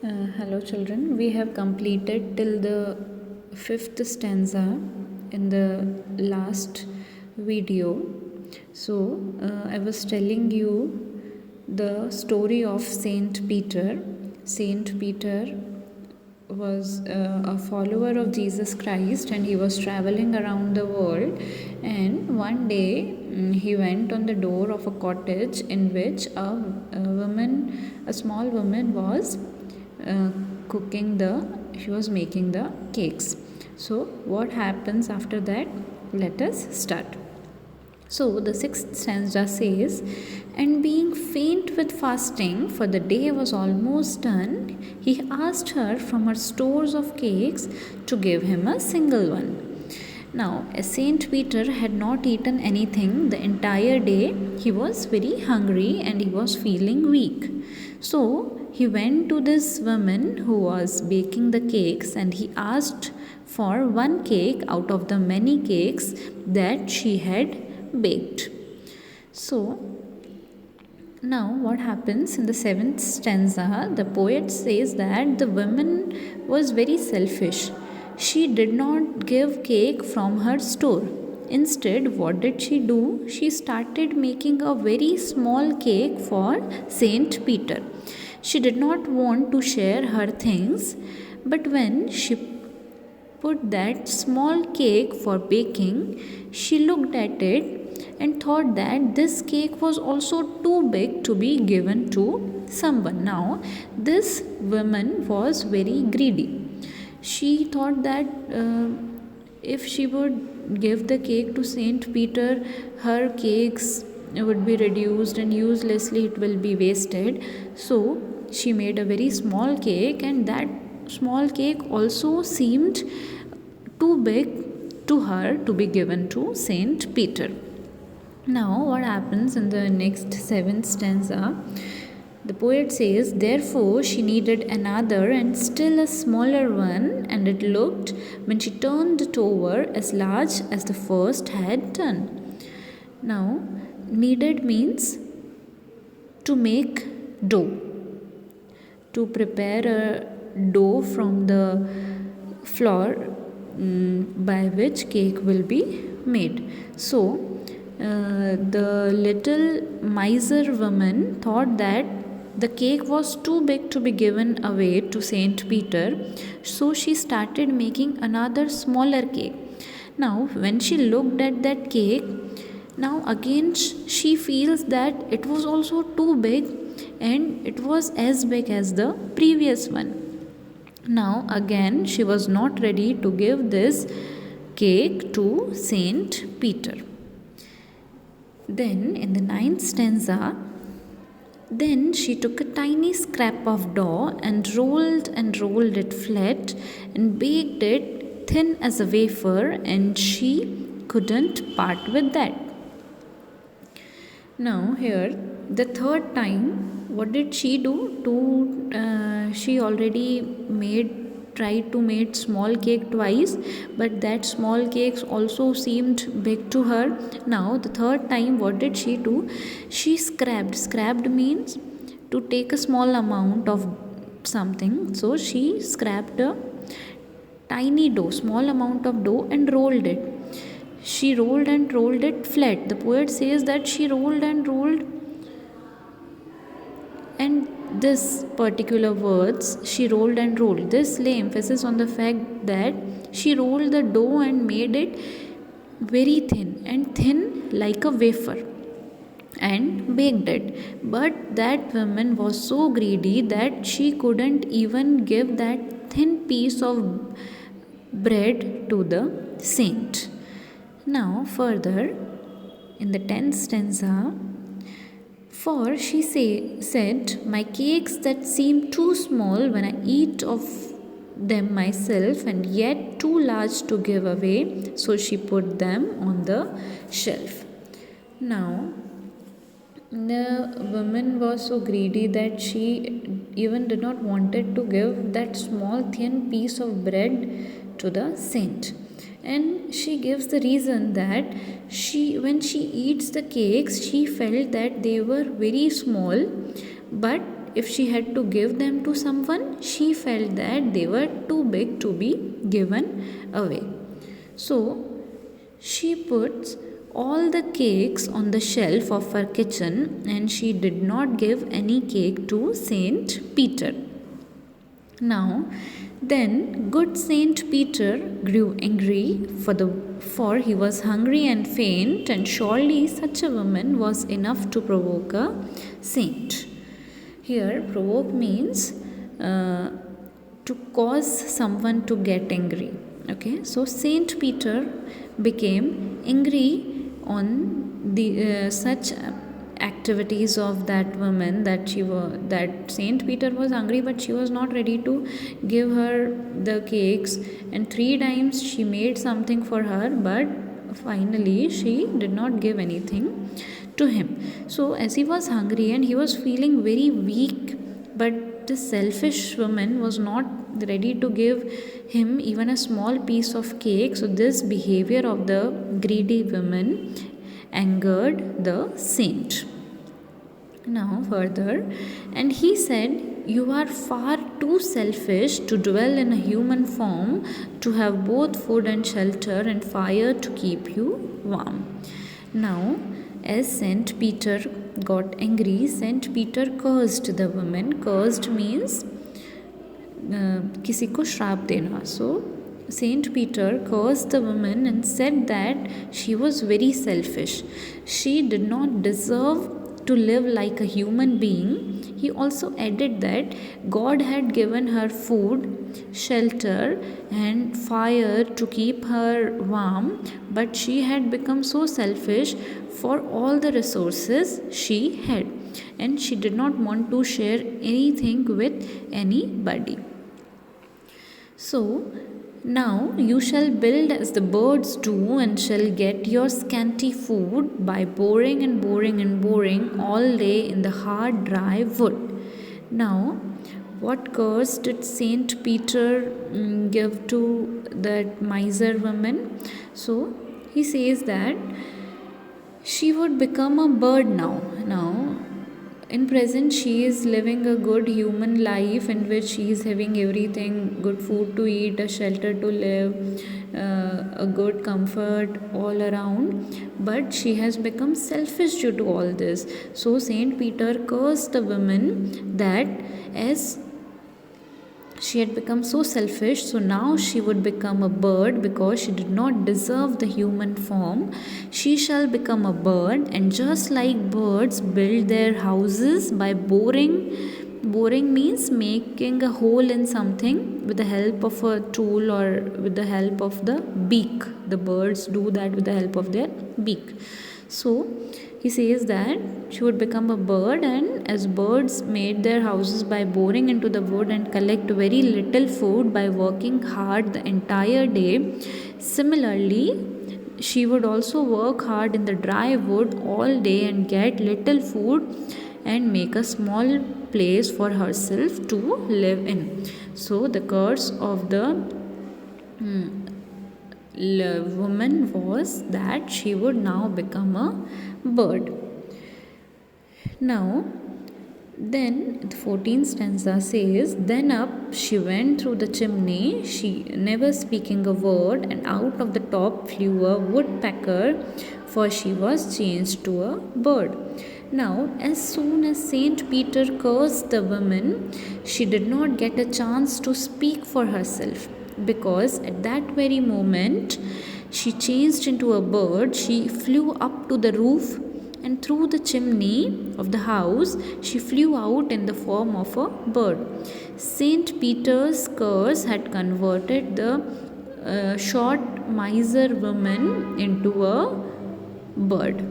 Hello, children. We have completed till the fifth stanza in the last video. So, I was telling you the story of Saint Peter. Saint Peter was a follower of Jesus Christ, and he was traveling around the world. And one day he went on the door of a cottage in which a small woman was uh, she was making the cakes. So what happens after that? Let us start. So the sixth stanza says, "And being faint with fasting, for the day was almost done, he asked her from her stores of cakes to give him a single one." Now, as Saint Peter had not eaten anything the entire day, he was very hungry and he was feeling weak. So he went to this woman who was baking the cakes and he asked for one cake out of the many cakes that she had baked. So, now what happens in the seventh stanza? The poet says that the woman was very selfish. She did not give cake from her store. Instead, what did she do? She started making a very small cake for Saint Peter. She did not want to share her things, but when she put that small cake for baking, she looked at it and thought that this cake was also too big to be given to someone. Now, this woman was very greedy. She thought that if she would give the cake to Saint Peter, her cakes would be reduced and uselessly it will be wasted. So, she made a very small cake, and that small cake also seemed too big to her to be given to Saint Peter. Now, what happens in the next seventh stanza? The poet says, "Therefore she needed another and still a smaller one, and it looked, when she turned it over, as large as the first had done." Now, needed means to make dough, to prepare a dough from the flour by which cake will be made. So, the little miser woman thought that the cake was too big to be given away to Saint Peter, so she started making another smaller cake. Now, when she looked at that cake, now again she feels that it was also too big and it was as big as the previous one. Now, again, she was not ready to give this cake to Saint Peter. Then, in the ninth stanza, then she took a tiny scrap of dough and rolled it flat and baked it thin as a wafer, and she couldn't part with that. Now, here, the third time, what did she do? She already tried to make small cake twice, but that small cakes also seemed big to her. Now the third time, what did she do? She scrapped means to take a small amount of something. So she scrapped a tiny dough, small amount of dough, and rolled it. She rolled it flat. The poet says that she rolled, and this particular words, she rolled, this lay emphasis on the fact that she rolled the dough and made it very thin like a wafer, and baked it. But that woman was so greedy that she couldn't even give that thin piece of bread to the saint. Now further, in the 10th stanza, "For," she said, "my cakes that seem too small when I eat of them myself, and yet too large to give away." So she put them on the shelf. Now, the woman was so greedy that she even did not wanted to give that small thin piece of bread to the saint. And she gives the reason that when she eats the cakes, she felt that they were very small, but if she had to give them to someone, she felt that they were too big to be given away. So she puts all the cakes on the shelf of her kitchen and she did not give any cake to Saint Peter. Now, then good Saint Peter grew angry for he was hungry and faint, and surely such a woman was enough to provoke a saint. Here, provoke means to cause someone to get angry. Okay, so Saint Peter became angry on the such activities of that woman, that Saint Peter was hungry but she was not ready to give her the cakes, and 3 times she made something for her, but finally she did not give anything to him. So as he was hungry and he was feeling very weak, but the selfish woman was not ready to give him even a small piece of cake, so this behavior of the greedy woman angered the saint. Now further, and he said, "You are far too selfish to dwell in a human form, to have both food and shelter and fire to keep you warm." Now, as Saint Peter got angry, Saint Peter cursed the woman. Cursed means किसी को श्राप देना. So Saint Peter cursed the woman and said that she was very selfish. She did not deserve to live like a human being. He also added that God had given her food, shelter, and fire to keep her warm, but she had become so selfish for all the resources she had, and she did not want to share anything with anybody. So, now you shall build as the birds do, and shall get your scanty food by boring and boring and boring all day in the hard, dry wood. Now, what curse did Saint Peter give to that miser woman? So, he says that she would become a bird now. In present, she is living a good human life in which she is having everything, good food to eat, a shelter to live, a good comfort all around, but she has become selfish due to all this. So Saint Peter cursed the woman that as she had become so selfish, so now she would become a bird because she did not deserve the human form. She shall become a bird, and just like birds build their houses by boring. Boring means making a hole in something with the help of a tool or with the help of the beak. The birds do that with the help of their beak. So he says that she would become a bird, and as birds made their houses by boring into the wood and collect very little food by working hard the entire day, similarly she would also work hard in the dry wood all day and get little food and make a small place for herself to live in. So the curse of the woman was that she would now become a bird. Now, then the 14th stanza says, "Then up she went through the chimney, she never speaking a word, and out of the top flew a woodpecker, for she was changed to a bird." Now, as soon as Saint Peter cursed the woman, she did not get a chance to speak for herself, because at that very moment she changed into a bird. She flew up to the roof, and through the chimney of the house she flew out in the form of a bird. Saint Peter's curse had converted the short miser woman into a bird.